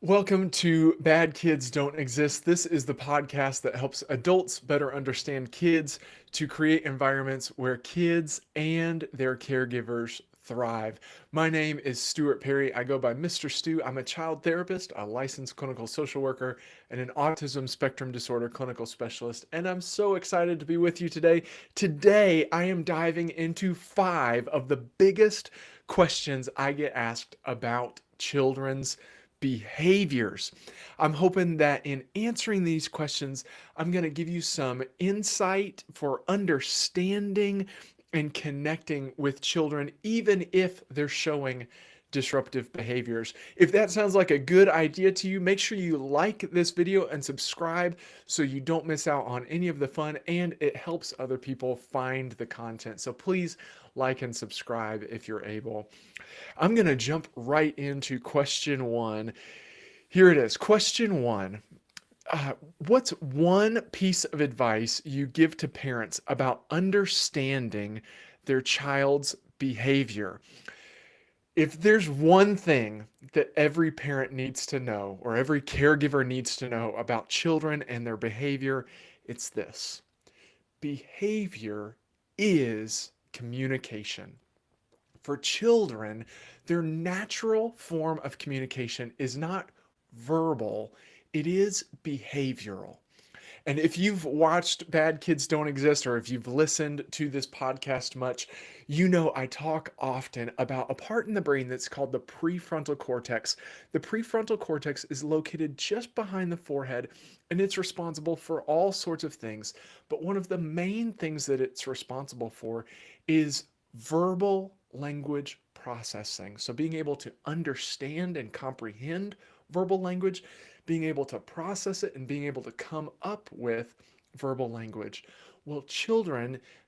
Welcome to Bad Kids Don't Exist. This is the podcast that helps adults better understand kids to create environments where kids and their caregivers thrive. My name is Stuart Perry. I go by Mr. Stu. I'm a child therapist, a licensed clinical social worker, and an autism spectrum disorder clinical specialist. And I'm so excited to be with you today. Today, I am diving into 5 of the biggest questions I get asked about children's behaviors. I'm hoping that in answering these questions, I'm going to give you some insight for understanding and connecting with children, even if they're showing disruptive behaviors. If that sounds like a good idea to you, make sure you like this video and subscribe so you don't miss out on any of the fun, and it helps other people find the content. So please like and subscribe if you're able. I'm going to jump right into question 1. Here it is. Question 1. What's one piece of advice you give to parents about understanding their child's behavior? If there's one thing that every parent needs to know, or every caregiver needs to know about children and their behavior, it's this: behavior is communication. For children, their natural form of communication is not verbal, it is behavioral. And if you've watched Bad Kids Don't Exist, or if you've listened to this podcast much, you know I talk often about a part in the brain that's called the prefrontal cortex. The prefrontal cortex is located just behind the forehead, and it's responsible for all sorts of things. But one of the main things that it's responsible for is verbal language processing. So being able to understand and comprehend verbal language, being able to process it, and being able to come up with verbal language. Well,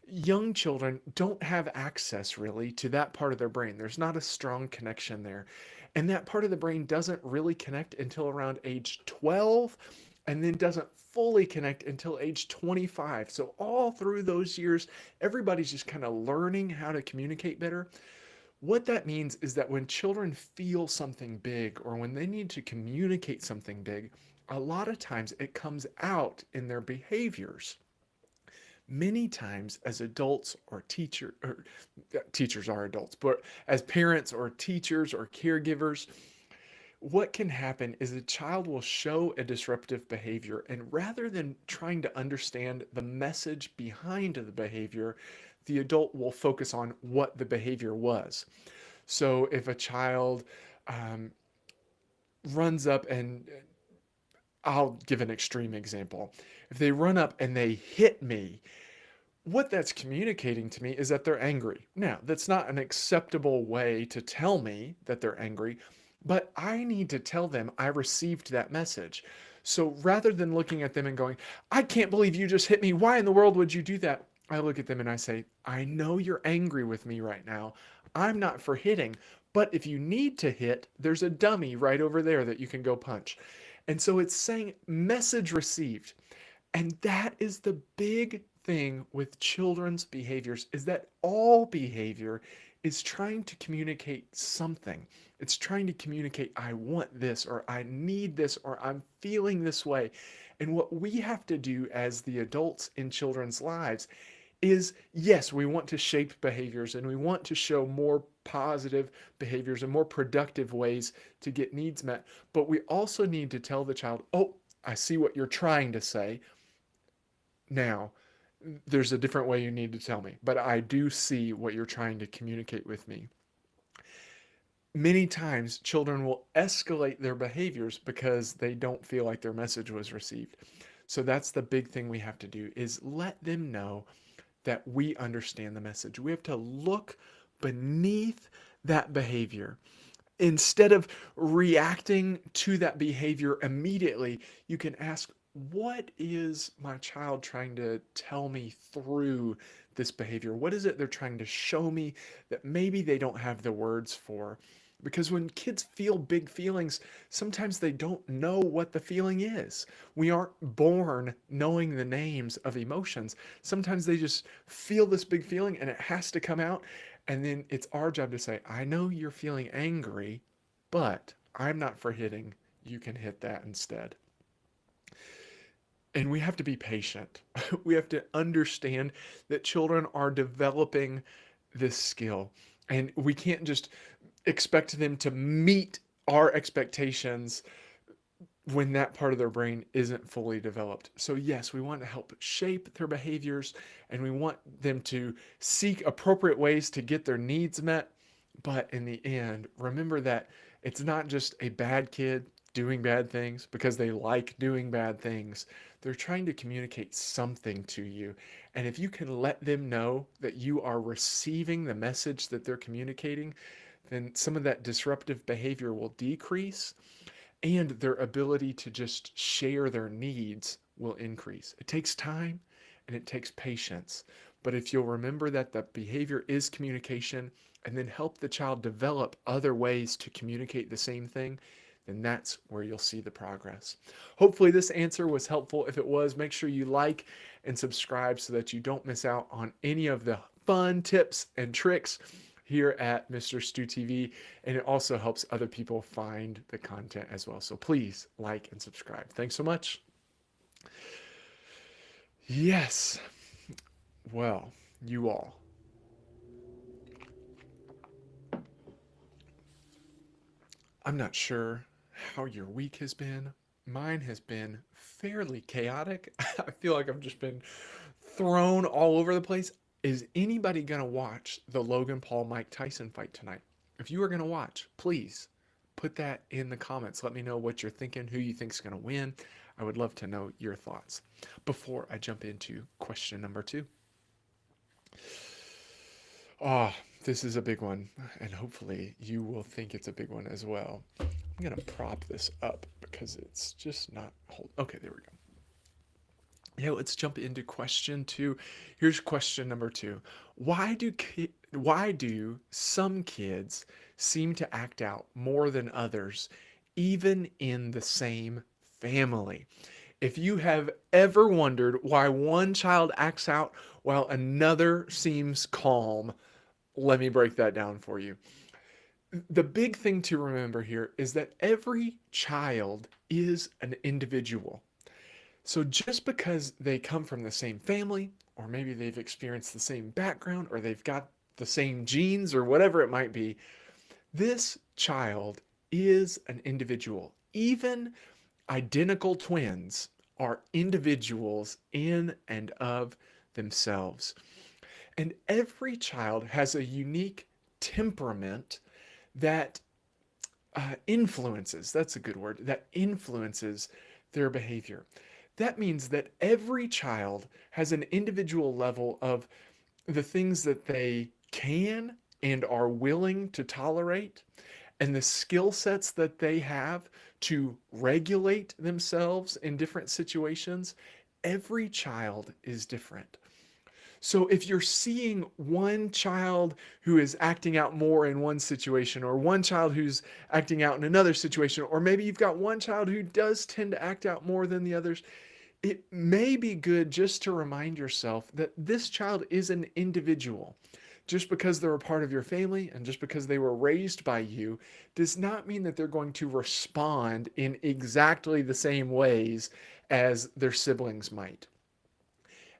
young children don't have access really to that part of their brain. There's not a strong connection there. And that part of the brain doesn't really connect until around age 12, and then doesn't fully connect until age 25. So all through those years, everybody's just kind of learning how to communicate better. What that means is that when children feel something big, or when they need to communicate something big, a lot of times it comes out in their behaviors. Many times as adults or teachers are adults, but as parents or teachers or caregivers, what can happen is a child will show a disruptive behavior, and rather than trying to understand the message behind the behavior, the adult will focus on what the behavior was. So if a child um, runs up and I'll give an extreme example. If they run up and they hit me, what that's communicating to me is that they're angry. Now, that's not an acceptable way to tell me that they're angry, but I need to tell them I received that message. So rather than looking at them and going, I can't believe you just hit me. Why in the world would you do that? I look at them and I say, I know you're angry with me right now. I'm not for hitting, but if you need to hit, there's a dummy right over there that you can go punch. And so it's saying message received. And that is the big thing with children's behaviors, is that all behavior is trying to communicate something. It's trying to communicate, I want this, or I need this, or I'm feeling this way. And what we have to do as the adults in children's lives is, yes, we want to shape behaviors, and we want to show more positive behaviors and more productive ways to get needs met. But we also need to tell the child, oh, I see what you're trying to say. Now, there's a different way you need to tell me, but I do see what you're trying to communicate with me. Many times, children will escalate their behaviors because they don't feel like their message was received. So that's the big thing we have to do, is let them know that we understand the message. We have to look beneath that behavior. Instead of reacting to that behavior immediately, you can ask, what is my child trying to tell me through this behavior? What is it they're trying to show me that maybe they don't have the words for? Because when kids feel big feelings, sometimes they don't know what the feeling is. We aren't born knowing the names of emotions. Sometimes they just feel this big feeling and it has to come out. And then it's our job to say, I know you're feeling angry, but I'm not for hitting. you can hit that instead. And we have to be patient. We have to understand that children are developing this skill. And we can't just expect them to meet our expectations when that part of their brain isn't fully developed. So, yes, we want to help shape their behaviors and we want them to seek appropriate ways to get their needs met. But in the end, remember that it's not just a bad kid doing bad things because they like doing bad things. They're trying to communicate something to you. And if you can let them know that you are receiving the message that they're communicating, then some of that disruptive behavior will decrease and their ability to just share their needs will increase. It takes time and it takes patience. But if you'll remember that the behavior is communication and then help the child develop other ways to communicate the same thing, then that's where you'll see the progress. Hopefully this answer was helpful. If it was, make sure you like and subscribe so that you don't miss out on any of the fun tips and tricks here at Mr. Stu TV, and it also helps other people find the content as well. So please like and subscribe. Thanks so much. Yes. Well, you all. I'm not sure how your week has been. Mine has been fairly chaotic. I feel like I've just been thrown all over the place. Is anybody going to watch the Logan Paul Mike Tyson fight tonight? If you are going to watch, please put that in the comments. Let me know what you're thinking, who you think is going to win. I would love to know your thoughts before I jump into question number 2. This is a big one, and hopefully you will think it's a big one as well. I'm going to prop this up because it's just not okay, there we go. Yeah, let's jump into question 2. Here's question number 2. Why do some kids seem to act out more than others, even in the same family? If you have ever wondered why one child acts out while another seems calm, let me break that down for you. The big thing to remember here is that every child is an individual. So just because they come from the same family, or maybe they've experienced the same background, or they've got the same genes, or whatever it might be, this child is an individual. Even identical twins are individuals in and of themselves. And every child has a unique temperament that influences, that's a good word, that influences their behavior. That means that every child has an individual level of the things that they can and are willing to tolerate, and the skill sets that they have to regulate themselves in different situations. Every child is different. So if you're seeing one child who is acting out more in one situation, or one child who's acting out in another situation, or maybe you've got one child who does tend to act out more than the others, it may be good just to remind yourself that this child is an individual. Just because they're a part of your family and just because they were raised by you does not mean that they're going to respond in exactly the same ways as their siblings might.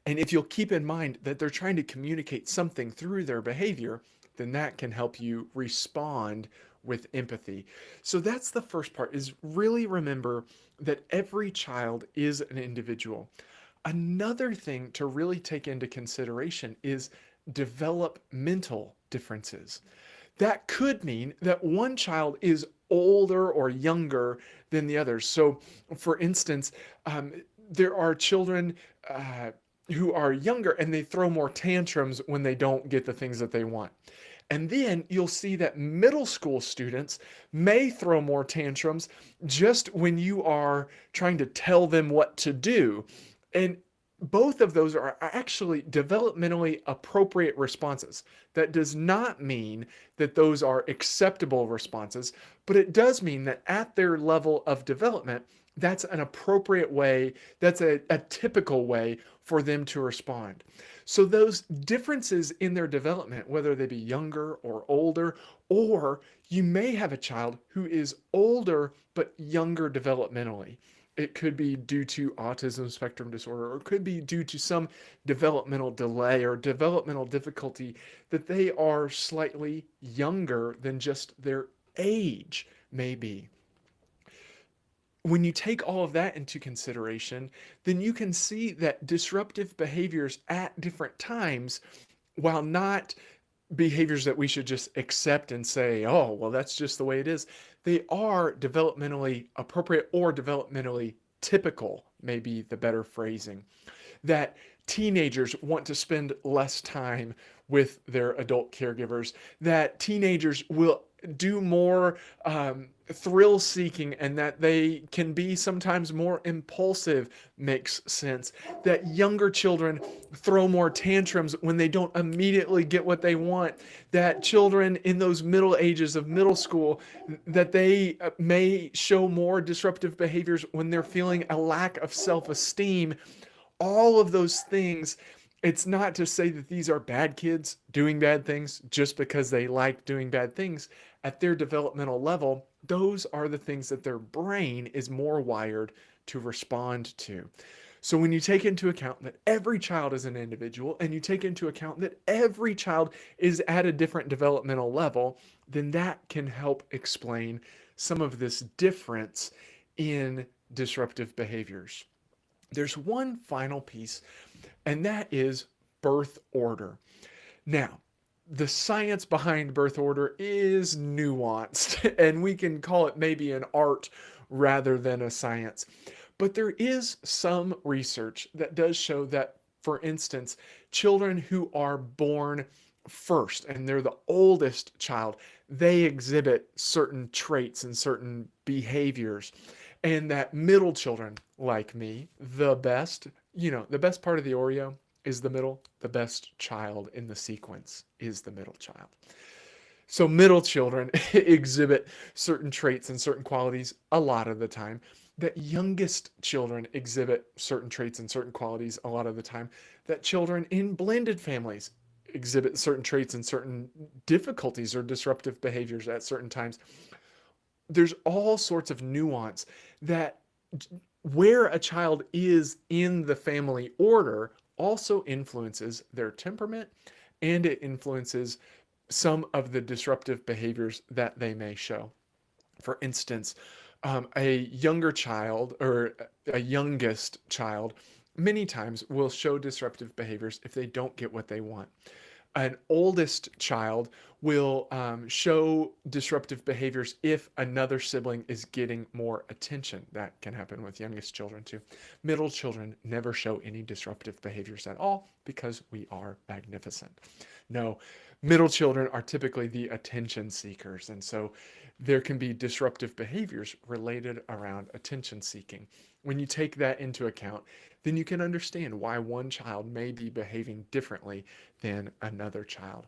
And if you'll keep in mind that they're trying to communicate something through their behavior, then that can help you respond with empathy. So that's the first part, is really remember that every child is an individual. Another thing to really take into consideration is developmental differences. That could mean that one child is older or younger than the others. So, for instance, there are children who are younger and they throw more tantrums when they don't get the things that they want. And then you'll see that middle school students may throw more tantrums just when you are trying to tell them what to do. And both of those are actually developmentally appropriate responses. That does not mean that those are acceptable responses, but it does mean that at their level of development, that's an appropriate way, that's a typical way for them to respond. So those differences in their development, whether they be younger or older, or you may have a child who is older but younger developmentally. It could be due to autism spectrum disorder, or it could be due to some developmental delay or developmental difficulty that they are slightly younger than just their age may be. When you take all of that into consideration, then you can see that disruptive behaviors at different times, while not behaviors that we should just accept and say, oh, well, that's just the way it is, they are developmentally appropriate or developmentally typical, maybe the better phrasing. That teenagers want to spend less time with their adult caregivers, that teenagers will do more thrill seeking, and that they can be sometimes more impulsive makes sense. That younger children throw more tantrums when they don't immediately get what they want. That children in those middle ages of middle school, that they may show more disruptive behaviors when they're feeling a lack of self-esteem. All of those things, it's not to say that these are bad kids doing bad things just because they like doing bad things. At their developmental level, those are the things that their brain is more wired to respond to. So when you take into account that every child is an individual, and you take into account that every child is at a different developmental level, then that can help explain some of this difference in disruptive behaviors. There's one final piece, and that is birth order. Now, the science behind birth order is nuanced, and we can call it maybe an art rather than a science. But there is some research that does show that, for instance, children who are born first and they're the oldest child, they exhibit certain traits and certain behaviors. And that middle children, like me, the best, the best part of the Oreo is the middle. The best child in the sequence is the middle child. So middle children exhibit certain traits and certain qualities a lot of the time. That youngest children exhibit certain traits and certain qualities a lot of the time. That children in blended families exhibit certain traits and certain difficulties or disruptive behaviors at certain times. There's all sorts of nuance that where a child is in the family order also influences their temperament, and it influences some of the disruptive behaviors that they may show. For instance, a younger child or a youngest child many times will show disruptive behaviors if they don't get what they want. An oldest child will show disruptive behaviors if another sibling is getting more attention. That can happen with youngest children too. Middle children never show any disruptive behaviors at all because we are magnificent. No, middle children are typically the attention seekers, and so there can be disruptive behaviors related around attention seeking. When you take that into account, then you can understand why one child may be behaving differently than another child.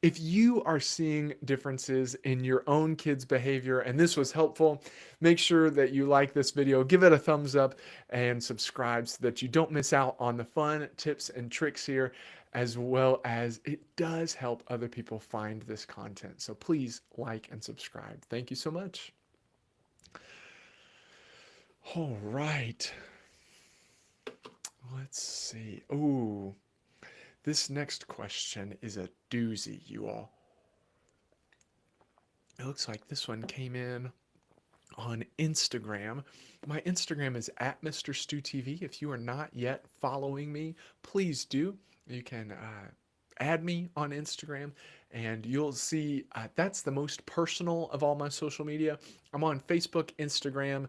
If you are seeing differences in your own kids' behavior and this was helpful, make sure that you like this video, give it a thumbs up, and subscribe so that you don't miss out on the fun tips and tricks here, as well as it does help other people find this content. So please like and subscribe. Thank you so much. All right. Let's see. Ooh, this next question is a doozy, you all. It looks like this one came in on Instagram. My Instagram is at Mr. Stu TV. If you are not yet following me, please do. You can add me on Instagram, and you'll see that's the most personal of all my social media. I'm on Facebook, Instagram,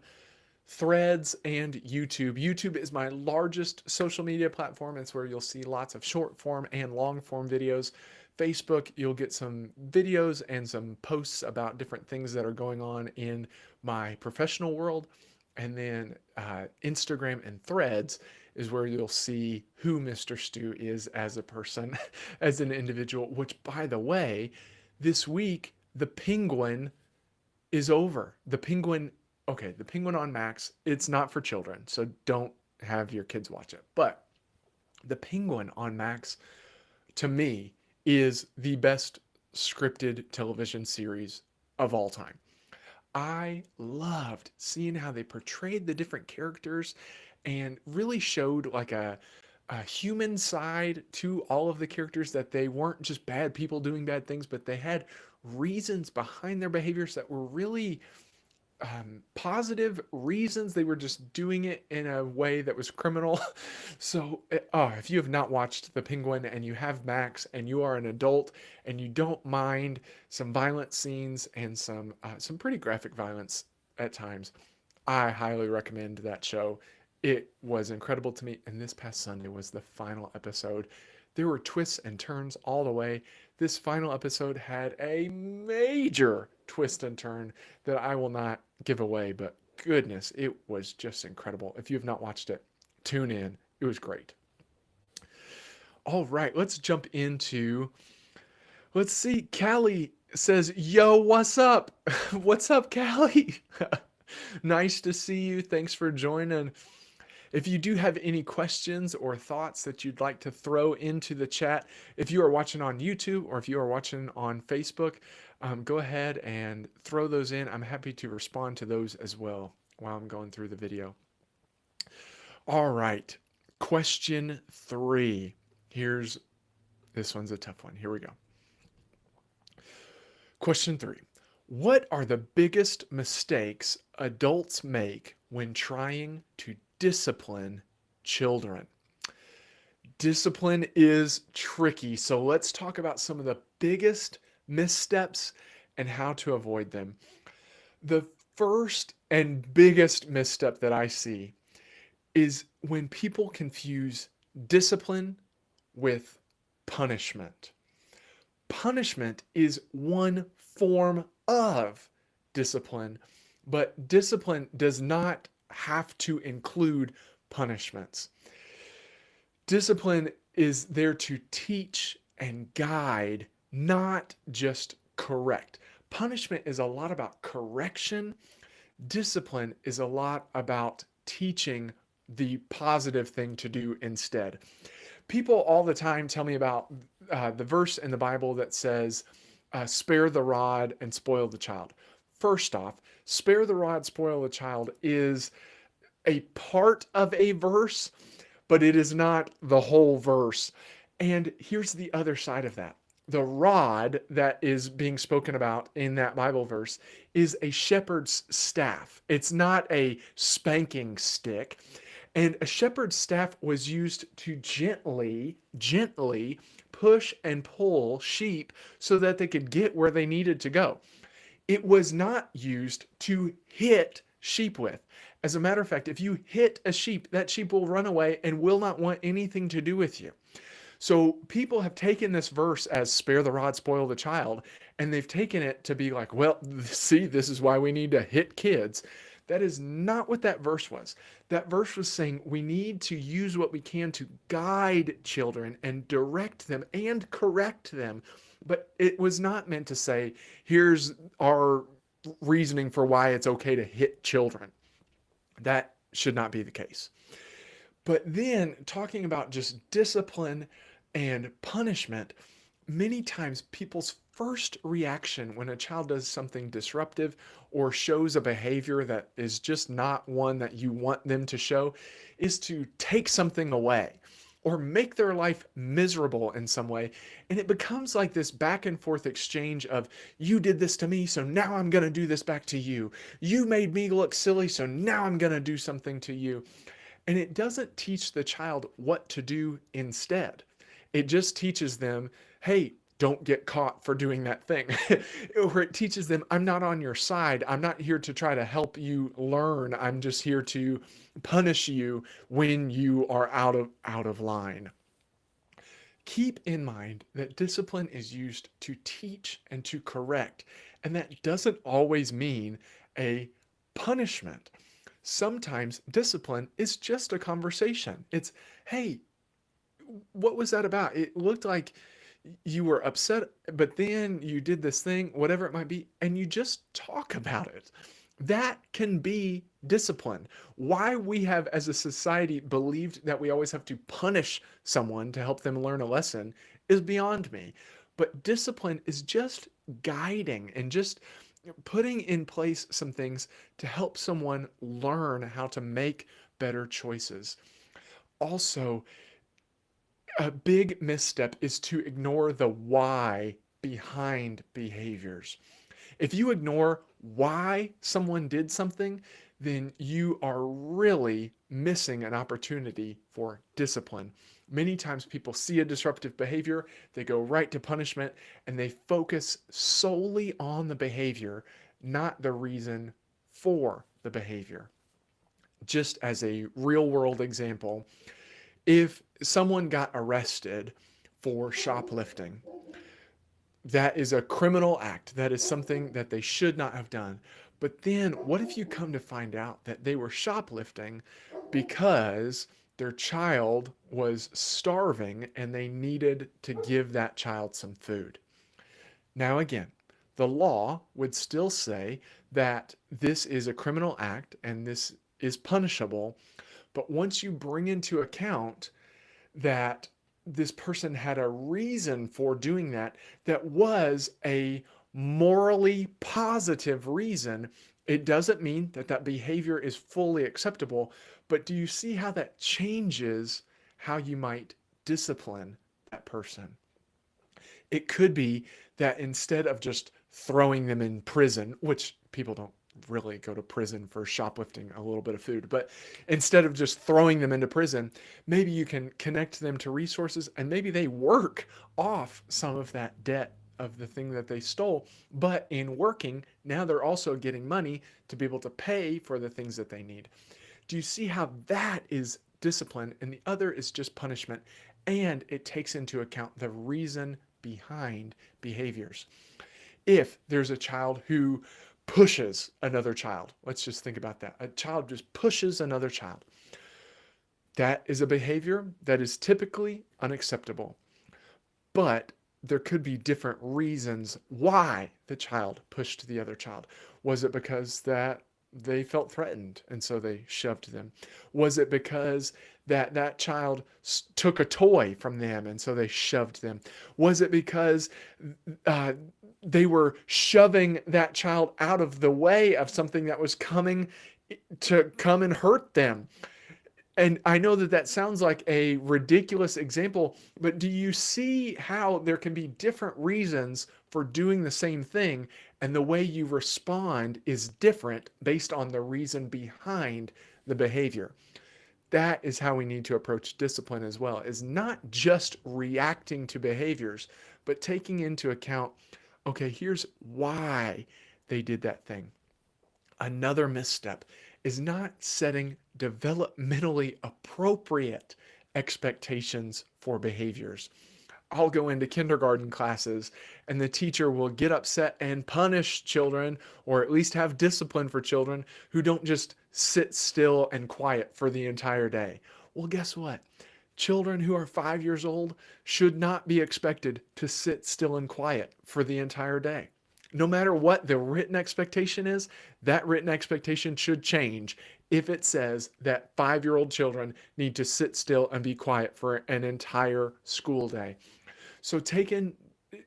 Threads, and YouTube. YouTube is my largest social media platform. It's where you'll see lots of short form and long form videos. Facebook, you'll get some videos and some posts about different things that are going on in my professional world. And then Instagram and Threads is where you'll see who Mr. Stu is as a person, as an individual, which, by the way, this week, the Penguin is over. The Penguin on Max, it's not for children, so don't have your kids watch it. But the Penguin on Max, to me, is the best scripted television series of all time. I loved seeing how they portrayed the different characters and really showed like a human side to all of the characters, that they weren't just bad people doing bad things, but they had reasons behind their behaviors that were really positive reasons. They were just doing it in a way that was criminal. So, if you have not watched The Penguin and you have Max and you are an adult and you don't mind some violent scenes and some pretty graphic violence at times, I highly recommend that show. It was incredible to me, and this past Sunday was the final episode. There were twists and turns all the way. This final episode had a major twist and turn that I will not give away, but goodness, it was just incredible. If you have not watched it, tune in. It was great. All right, let's jump into, let's see, Callie says, yo, what's up? What's up, Callie? Nice to see you. Thanks for joining. If you do have any questions or thoughts that you'd like to throw into the chat, if you are watching on YouTube or if you are watching on Facebook, go ahead and throw those in. I'm happy to respond to those as well while I'm going through the video. All right, question 3. This one's a tough one. Here we go. Question 3. What are the biggest mistakes adults make when trying to discipline children? Discipline is tricky, so let's talk about some of the biggest missteps and how to avoid them. The first and biggest misstep that I see is when people confuse discipline with punishment. Punishment is one form of discipline, but discipline does not have to include punishments. Discipline is there to teach and guide, not just correct. Punishment is a lot about correction. Discipline is a lot about teaching the positive thing to do instead. People all the time tell me about the verse in the Bible that says, spare the rod and spoil the child. First off, spare the rod, spoil the child is a part of a verse, but it is not the whole verse. And here's the other side of that. The rod that is being spoken about in that Bible verse is a shepherd's staff. It's not a spanking stick. And a shepherd's staff was used to gently push and pull sheep so that they could get where they needed to go. It was not used to hit sheep with. As a matter of fact, if you hit a sheep, that sheep will run away and will not want anything to do with you. So people have taken this verse as spare the rod, spoil the child, and they've taken it to be like, well, see, this is why we need to hit kids. That is not what that verse was. That verse was saying we need to use what we can to guide children and direct them and correct them. But it was not meant to say, here's our reasoning for why it's okay to hit children. That should not be the case. But then talking about just discipline and punishment, many times people's first reaction when a child does something disruptive or shows a behavior that is just not one that you want them to show is to take something away or make their life miserable in some way. And it becomes like this back and forth exchange of, you did this to me, so now I'm going to do this back to you. You made me look silly, so now I'm going to do something to you. And it doesn't teach the child what to do instead. It just teaches them, hey, don't get caught for doing that thing. Or it teaches them, I'm not on your side. I'm not here to try to help you learn. I'm just here to punish you when you are out of line. Keep in mind that discipline is used to teach and to correct, and that doesn't always mean a punishment. Sometimes discipline is just a conversation. It's, hey, what was that about? It looked like you were upset, but then you did this thing, whatever it might be, and you just talk about it. That can be discipline. Why we have, as a society, believed that we always have to punish someone to help them learn a lesson is beyond me. But discipline is just guiding and just putting in place some things to help someone learn how to make better choices. Also, a big misstep is to ignore the why behind behaviors. If you ignore why someone did something, then you are really missing an opportunity for discipline. Many times people see a disruptive behavior, they go right to punishment, and they focus solely on the behavior, not the reason for the behavior. Just as a real world example, if someone got arrested for shoplifting, that is a criminal act. That is something that they should not have done. But then what if you come to find out that they were shoplifting because their child was starving and they needed to give that child some food? Now, again, the law would still say that this is a criminal act and this is punishable. But once you bring into account that this person had a reason for doing that, that was a morally positive reason, it doesn't mean that that behavior is fully acceptable. But do you see how that changes how you might discipline that person? It could be that instead of just throwing them in prison, which people don't really go to prison for shoplifting a little bit of food, but instead of just throwing them into prison, maybe you can connect them to resources and maybe they work off some of that debt of the thing that they stole. But in working, now they're also getting money to be able to pay for the things that they need. Do you see how that is discipline and the other is just punishment? And it takes into account the reason behind behaviors. If there's a child who pushes another child, let's just think about that. A child just pushes another child. That is a behavior that is typically unacceptable. But there could be different reasons why the child pushed the other child. Was it because that they felt threatened and so they shoved them? Was it because that child took a toy from them and so they shoved them? Was it because they were shoving that child out of the way of something that was coming to come and hurt them? And I know that that sounds like a ridiculous example, but do you see how there can be different reasons for doing the same thing, and the way you respond is different based on the reason behind the behavior? That is how we need to approach discipline as well, is not just reacting to behaviors, but taking into account, okay, here's why they did that thing. Another misstep is not setting developmentally appropriate expectations for behaviors. I'll go into kindergarten classes and the teacher will get upset and punish children, or at least have discipline for children who don't just sit still and quiet for the entire day. Well, guess what? Children who are 5 years old should not be expected to sit still and quiet for the entire day. No matter what the written expectation is, that written expectation should change if it says that 5-year-old children need to sit still and be quiet for an entire school day. So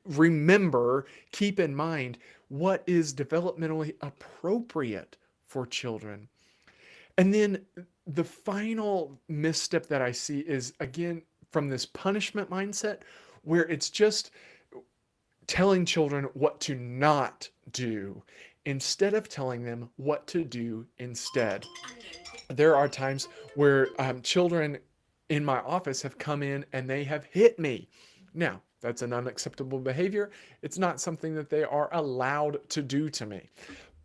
remember, keep in mind what is developmentally appropriate for children. And then the final misstep that I see is, again, from this punishment mindset, where it's just telling children what to not do instead of telling them what to do instead. There are times where children in my office have come in and they have hit me. Now, that's an unacceptable behavior. It's not something that they are allowed to do to me.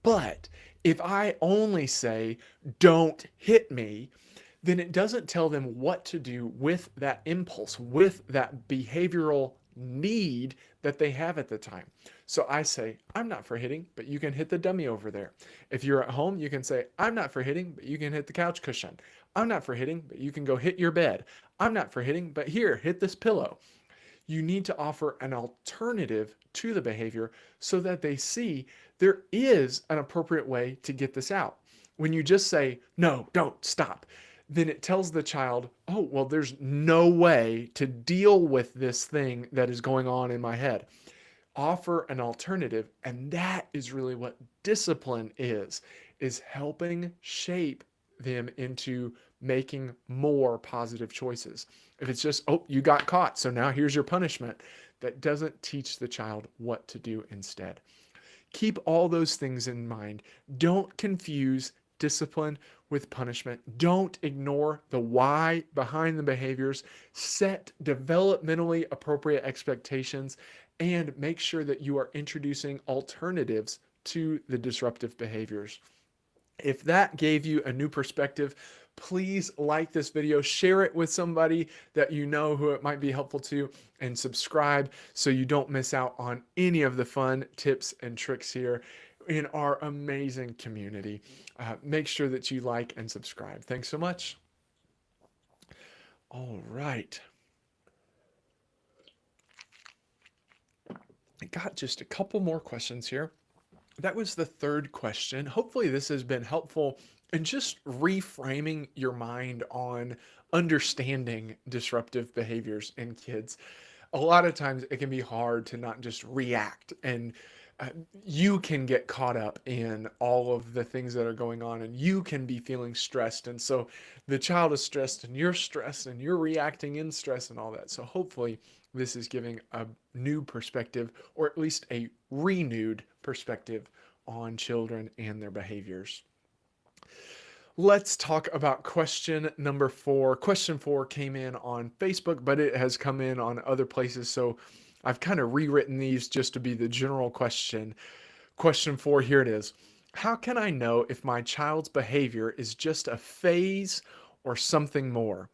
But if I only say, don't hit me, then it doesn't tell them what to do with that impulse, with that behavioral need that they have at the time. So I say, I'm not for hitting, but you can hit the dummy over there. If you're at home, you can say, I'm not for hitting, but you can hit the couch cushion. I'm not for hitting, but you can go hit your bed. I'm not for hitting, but here, hit this pillow. You need to offer an alternative to the behavior so that they see there is an appropriate way to get this out. When you just say, no, don't, stop, then it tells the child, oh, well, there's no way to deal with this thing that is going on in my head. Offer an alternative. And that is really what discipline is helping shape them into making more positive choices. If it's just, oh, you got caught, so now here's your punishment, that doesn't teach the child what to do instead. Keep all those things in mind. Don't confuse discipline with punishment. Don't ignore the why behind the behaviors. Set developmentally appropriate expectations and make sure that you are introducing alternatives to the disruptive behaviors. If that gave you a new perspective, please like this video, share it with somebody that you know who it might be helpful to, and subscribe so you don't miss out on any of the fun tips and tricks here in our amazing community. Make sure that you like and subscribe. Thanks so much. All right. I got just a couple more questions here. That was the third question. Hopefully this has been helpful in just reframing your mind on understanding disruptive behaviors in kids. A lot of times it can be hard to not just react, and you can get caught up in all of the things that are going on, and you can be feeling stressed. And so the child is stressed and you're reacting in stress and all that. So hopefully this is giving a new perspective, or at least a renewed perspective on children and their behaviors. Let's talk about question number 4. Question 4 came in on Facebook, but it has come in on other places. So I've kind of rewritten these just to be the general question. Question 4, here it is. How can I know if my child's behavior is just a phase or something more?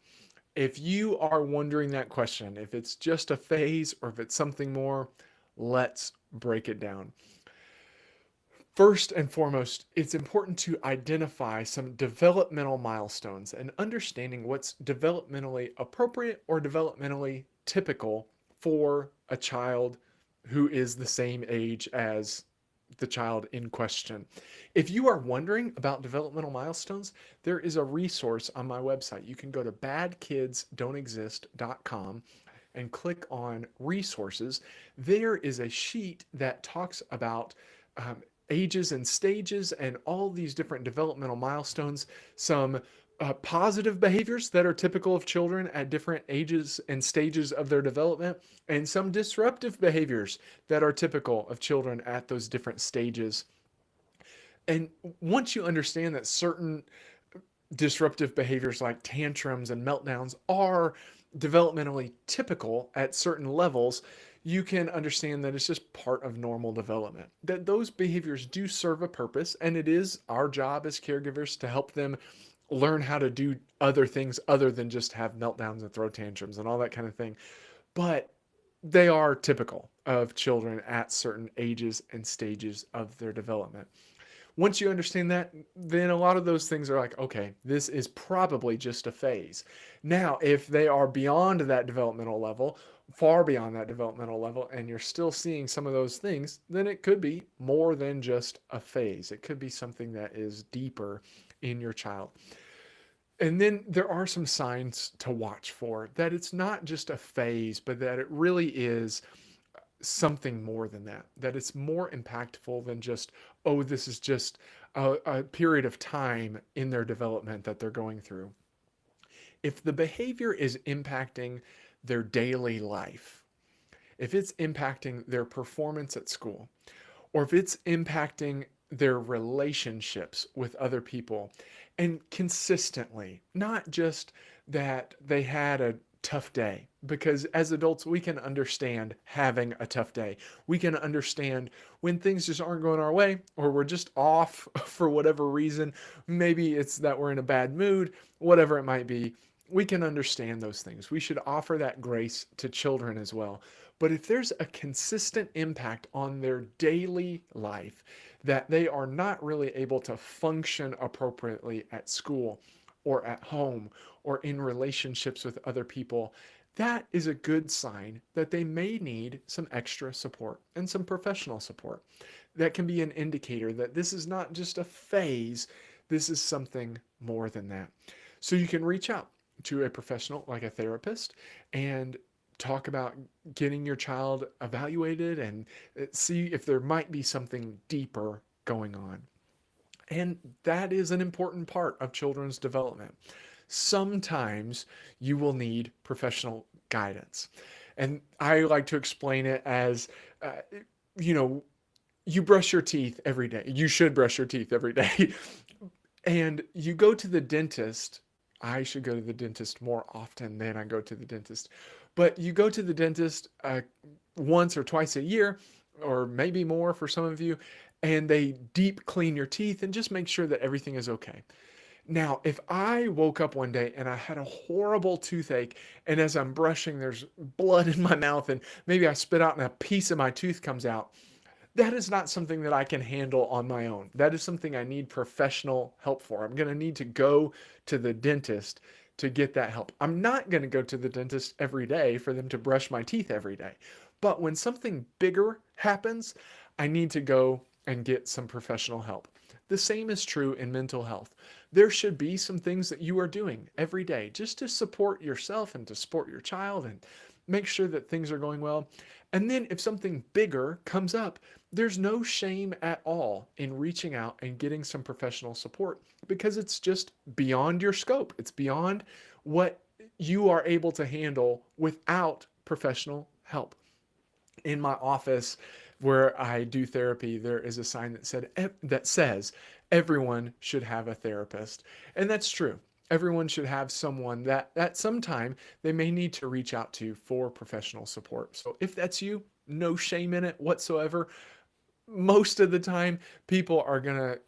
If you are wondering that question, if it's just a phase or if it's something more, let's break it down. First and foremost, it's important to identify some developmental milestones and understanding what's developmentally appropriate or developmentally typical for a child who is the same age as the child in question. If you are wondering about developmental milestones, there is a resource on my website. You can go to badkidsdon'texist.com and click on resources. There is a sheet that talks about ages and stages and all these different developmental milestones, some positive behaviors that are typical of children at different ages and stages of their development, and some disruptive behaviors that are typical of children at those different stages. And once you understand that certain disruptive behaviors like tantrums and meltdowns are developmentally typical at certain levels, you can understand that it's just part of normal development, that those behaviors do serve a purpose, and it is our job as caregivers to help them learn how to do other things other than just have meltdowns and throw tantrums and all that kind of thing. But they are typical of children at certain ages and stages of their development. Once you understand that, then a lot of those things are like, okay, this is probably just a phase. Now, if they are beyond that developmental level, far beyond that developmental level, and you're still seeing some of those things, then it could be more than just a phase. It could be something that is deeper in your child. And then there are some signs to watch for, that it's not just a phase, but that it really is something more than that, that it's more impactful than just, oh, this is just a period of time in their development that they're going through. If the behavior is impacting their daily life, if it's impacting their performance at school, or if it's impacting their relationships with other people, and consistently, not just that they had a tough day, because as adults, we can understand having a tough day. We can understand when things just aren't going our way, or we're just off for whatever reason. Maybe it's that we're in a bad mood, whatever it might be. We can understand those things. We should offer that grace to children as well. But if there's a consistent impact on their daily life that they are not really able to function appropriately at school or at home or in relationships with other people, that is a good sign that they may need some extra support and some professional support. That can be an indicator that this is not just a phase, this is something more than that. So you can reach out to a professional like a therapist and talk about getting your child evaluated and see if there might be something deeper going on. And that is an important part of children's development. Sometimes you will need professional guidance. And I like to explain it as, uh, you know, you brush your teeth every day. You should brush your teeth every day. And you go to the dentist. I should go to the dentist more often than I go to the dentist. But you go to the dentist once or twice a year, or maybe more for some of you, and they deep clean your teeth and just make sure that everything is okay. Now, if I woke up one day and I had a horrible toothache, and as I'm brushing, there's blood in my mouth, and maybe I spit out and a piece of my tooth comes out, that is not something that I can handle on my own. That is something I need professional help for. I'm going to need to go to the dentist to get that help. I'm not going to go to the dentist every day for them to brush my teeth every day. But when something bigger happens, I need to go and get some professional help. The same is true in mental health. There should be some things that you are doing every day just to support yourself and to support your child and make sure that things are going well. And then if something bigger comes up, there's no shame at all in reaching out and getting some professional support because it's just beyond your scope. It's beyond what you are able to handle without professional help. In my office where I do therapy, there is a sign that says everyone should have a therapist. And that's true. Everyone should have someone that at some time they may need to reach out to for professional support. So if that's you, no shame in it whatsoever. Most of the time, people are going to,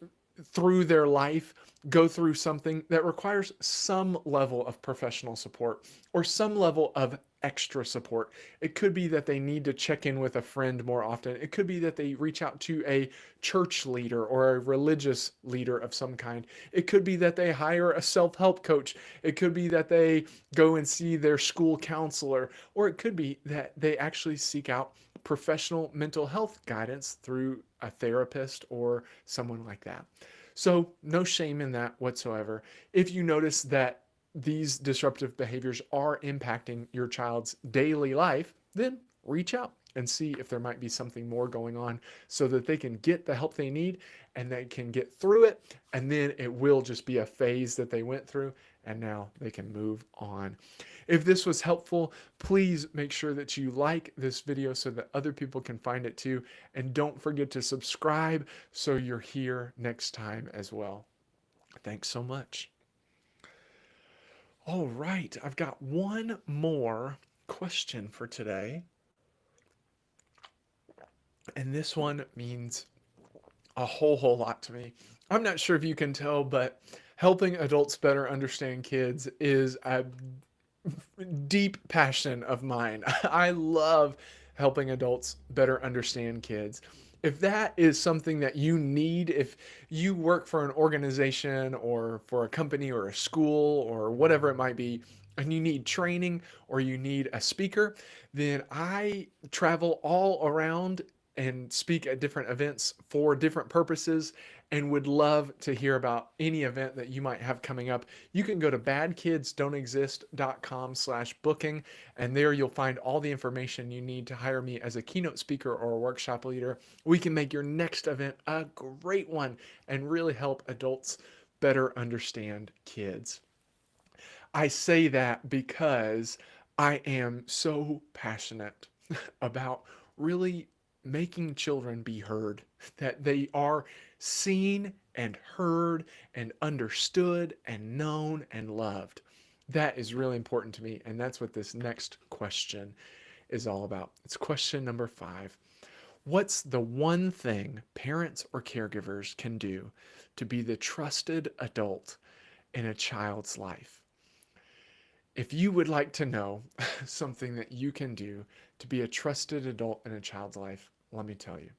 through their life, go through something that requires some level of professional support or some level of extra support. It could be that they need to check in with a friend more often. It could be that they reach out to a church leader or a religious leader of some kind. It could be that they hire a self-help coach. It could be that they go and see their school counselor, or it could be that they actually seek out professional mental health guidance through a therapist or someone like that. So no shame in that whatsoever. If you notice that these disruptive behaviors are impacting your child's daily life, then reach out and see if there might be something more going on so that they can get the help they need and they can get through it. And then it will just be a phase that they went through and now they can move on. If this was helpful, please make sure that you like this video so that other people can find it too. And don't forget to subscribe so you're here next time as well. Thanks so much. All right, I've got one more question for today. And this one means a whole lot to me. I'm not sure if you can tell, but helping adults better understand kids is a deep passion of mine. I love helping adults better understand kids. If that is something that you need, if you work for an organization or for a company or a school or whatever it might be, and you need training or you need a speaker, then I travel all around and speak at different events for different purposes and would love to hear about any event that you might have coming up. You can go to badkidsdon'texist.com/booking, and there you'll find all the information you need to hire me as a keynote speaker or a workshop leader. We can make your next event a great one and really help adults better understand kids. I say that because I am so passionate about really making children be heard, that they are seen and heard and understood and known and loved. That is really important to me, and that's what this next question is all about. It's question number 5. What's the one thing parents or caregivers can do to be the trusted adult in a child's life? If you would like to know something that you can do to be a trusted adult in a child's life, let me tell you.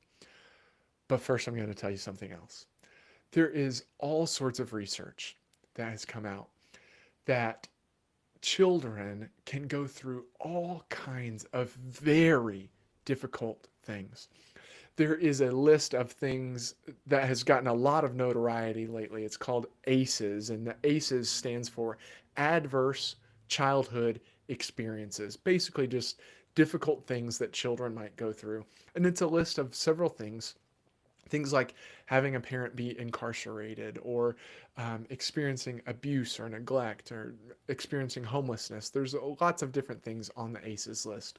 But first, I'm going to tell you something else. There is all sorts of research that has come out that children can go through all kinds of very difficult things. There is a list of things that has gotten a lot of notoriety lately. It's called ACEs, and the ACEs stands for Adverse Childhood Experiences. Basically, just difficult things that children might go through. And it's a list of several things. Things like having a parent be incarcerated, or experiencing abuse or neglect, or experiencing homelessness. There's lots of different things on the ACEs list.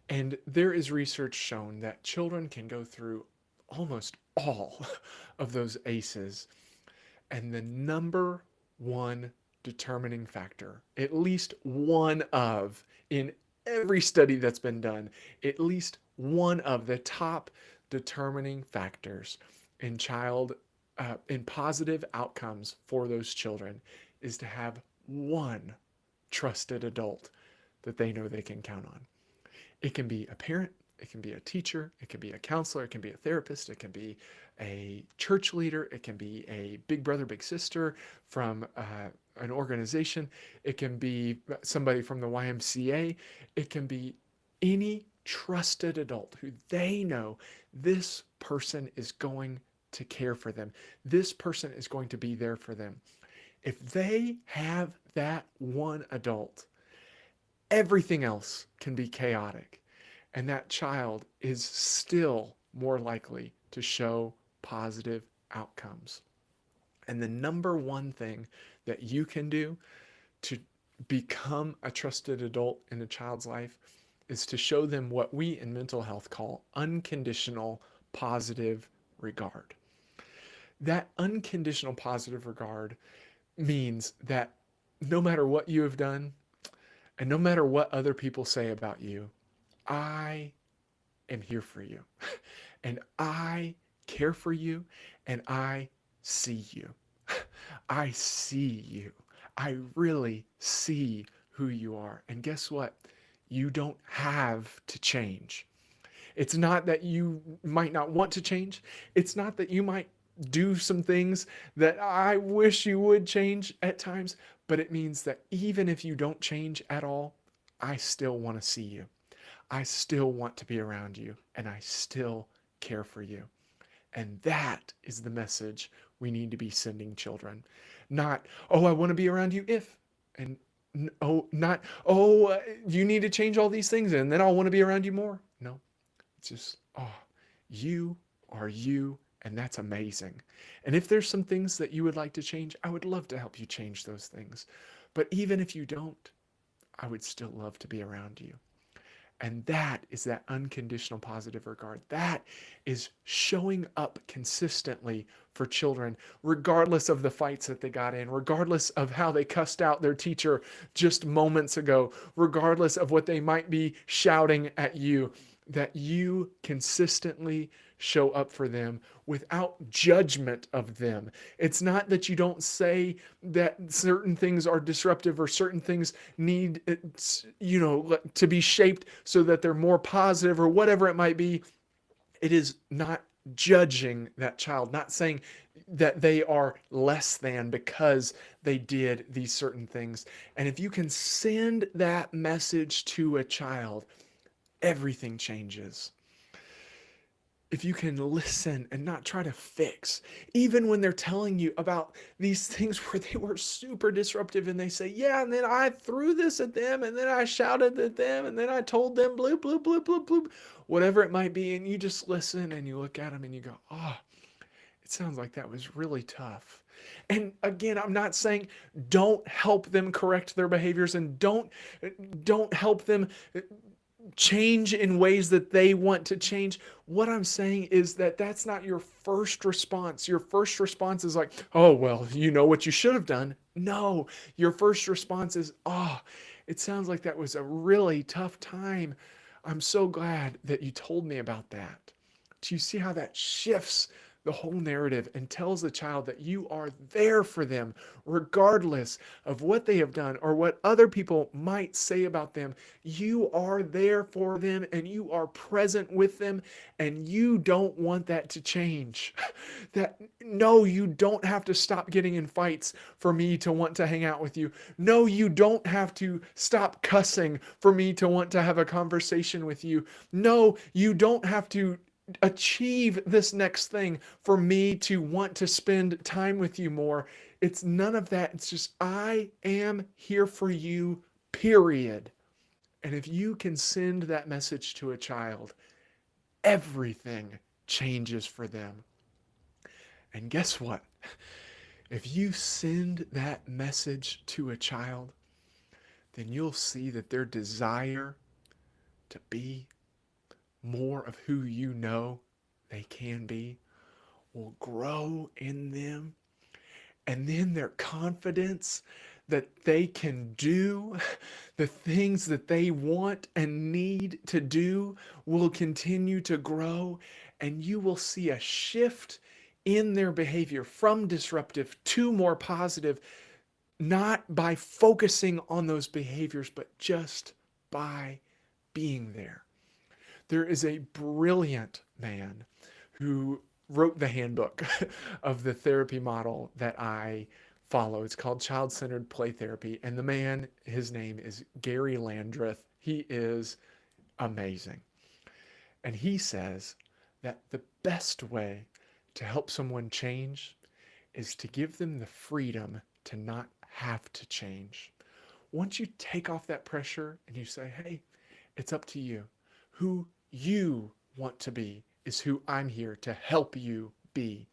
And there is research shown that children can go through almost all of those ACEs. And the number one determining factor, at least one of, in every study that's been done, at least one of the top determining factors in in positive outcomes for those children is to have one trusted adult that they know they can count on. It can be a parent, it can be a teacher, it can be a counselor, it can be a therapist, it can be a church leader, it can be a big brother, big sister from an organization, it can be somebody from the YMCA, it can be any trusted adult who they know this person is going to care for them. This person is going to be there for them. If they have that one adult, everything else can be chaotic, and that child is still more likely to show positive outcomes. And the number one thing that you can do to become a trusted adult in a child's life is to show them what we in mental health call unconditional positive regard. That unconditional positive regard means that no matter what you have done, and no matter what other people say about you, I am here for you. And I care for you. And I see you. I see you. I really see who you are. And guess what? You don't have to change. It's not that you might not want to change. It's not that you might do some things that I wish you would change at times, but it means that even if you don't change at all, I still want to see you. I still want to be around you, and I still care for you. And that is the message we need to be sending children. Not, oh, I want to be around you if, and oh, not, oh, you need to change all these things and then I'll want to be around you more. No, it's just, oh, you are you, and that's amazing. And if there's some things that you would like to change, I would love to help you change those things. But even if you don't, I would still love to be around you. And that is that unconditional positive regard. That is showing up consistently for children, regardless of the fights that they got in, regardless of how they cussed out their teacher just moments ago, regardless of what they might be shouting at you, that you consistently show up for them without judgment of them. It's not that you don't say that certain things are disruptive or certain things need, to be shaped so that they're more positive or whatever it might be. It is not judging that child, not saying that they are less than because they did these certain things. And if you can send that message to a child, everything changes. If you can listen and not try to fix, even when they're telling you about these things where they were super disruptive and they say, yeah, and then I threw this at them and then I shouted at them and then I told them bloop, bloop, bloop, bloop, bloop, whatever it might be. And you just listen and you look at them and you go, oh, it sounds like that was really tough. And again, I'm not saying don't help them correct their behaviors and don't help them change in ways that they want to change. What I'm saying is that that's not your first response. Your first response is like, oh, well, you know what you should have done. No, your first response is, oh, it sounds like that was a really tough time. I'm so glad that you told me about that. Do you see how that shifts the whole narrative and tells the child that you are there for them, regardless of what they have done or what other people might say about them. You are there for them and you are present with them, and you don't want that to change. That no, you don't have to stop getting in fights for me to want to hang out with you. No, you don't have to stop cussing for me to want to have a conversation with you. No, you don't have to achieve this next thing for me to want to spend time with you more. It's none of that. It's just, I am here for you, period. And if you can send that message to a child, everything changes for them. And guess what? If you send that message to a child, then you'll see that their desire to be more of who you know they can be will grow in them. And then their confidence that they can do the things that they want and need to do will continue to grow. And you will see a shift in their behavior from disruptive to more positive, not by focusing on those behaviors, but just by being there. There is a brilliant man who wrote the handbook of the therapy model that I follow. It's called Child-Centered Play Therapy. And the man, his name is Gary Landreth. He is amazing. And he says that the best way to help someone change is to give them the freedom to not have to change. Once you take off that pressure and you say, hey, it's up to you. Who you want to be is who I'm here to help you be.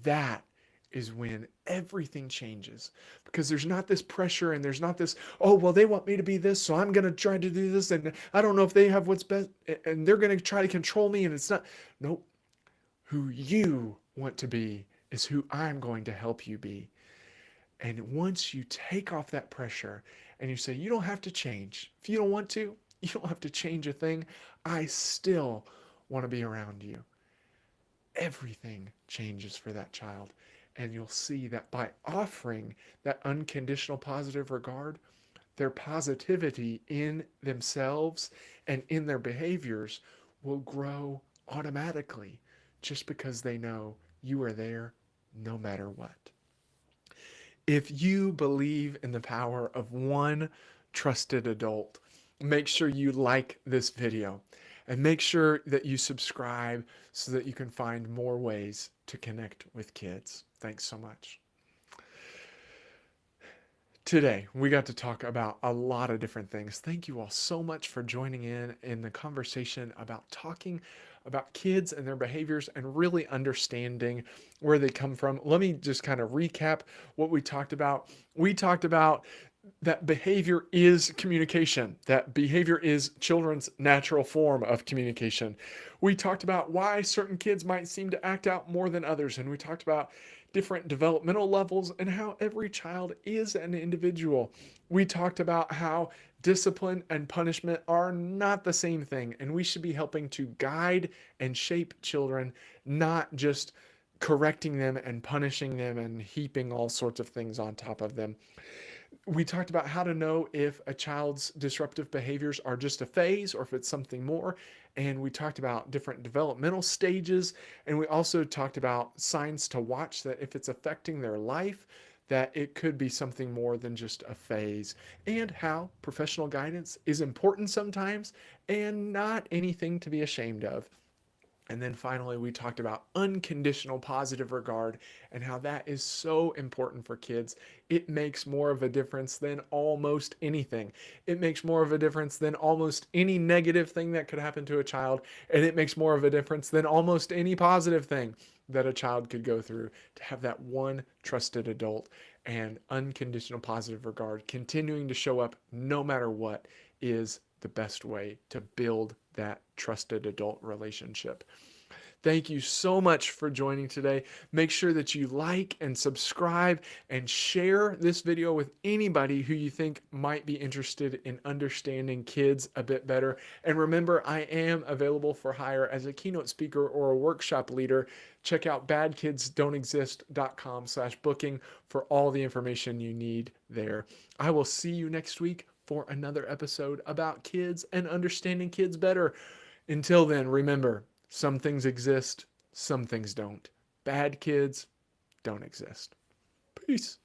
That is when everything changes, because there's not this pressure and there's not this, oh, well, they want me to be this, so I'm going to try to do this. And I don't know if they have what's best and they're going to try to control me. And it's not, nope. Who you want to be is who I'm going to help you be. And once you take off that pressure and you say, you don't have to change. If you don't want to, you don't have to change a thing. I still want to be around you. Everything changes for that child. And you'll see that by offering that unconditional positive regard, their positivity in themselves and in their behaviors will grow automatically, just because they know you are there no matter what. If you believe in the power of one trusted adult, make sure you like this video and make sure that you subscribe so that you can find more ways to connect with kids. Thanks so much. Today, we got to talk about a lot of different things. Thank you all so much for joining in the conversation about talking about kids and their behaviors and really understanding where they come from. Let me just kind of recap what we talked about. We talked about that behavior is communication, that behavior is children's natural form of communication. We talked about why certain kids might seem to act out more than others, and we talked about different developmental levels and how every child is an individual. We talked about how discipline and punishment are not the same thing, and we should be helping to guide and shape children, not just correcting them and punishing them and heaping all sorts of things on top of them. We talked about how to know if a child's disruptive behaviors are just a phase or if it's something more. And we talked about different developmental stages. And we also talked about signs to watch that if it's affecting their life, that it could be something more than just a phase, and how professional guidance is important sometimes and not anything to be ashamed of. And then finally, we talked about unconditional positive regard and how that is so important for kids. It makes more of a difference than almost anything. It makes more of a difference than almost any negative thing that could happen to a child. And it makes more of a difference than almost any positive thing that a child could go through, to have that one trusted adult and unconditional positive regard continuing to show up no matter what is the best way to build that trusted adult relationship. Thank you so much for joining today. Make sure that you like and subscribe and share this video with anybody who you think might be interested in understanding kids a bit better. And remember, I am available for hire as a keynote speaker or a workshop leader. Check out badkidsdon'texist.com/booking for all the information you need there. I will see you next week for another episode about kids and understanding kids better. Until then, remember, some things exist, some things don't. Bad kids don't exist. Peace.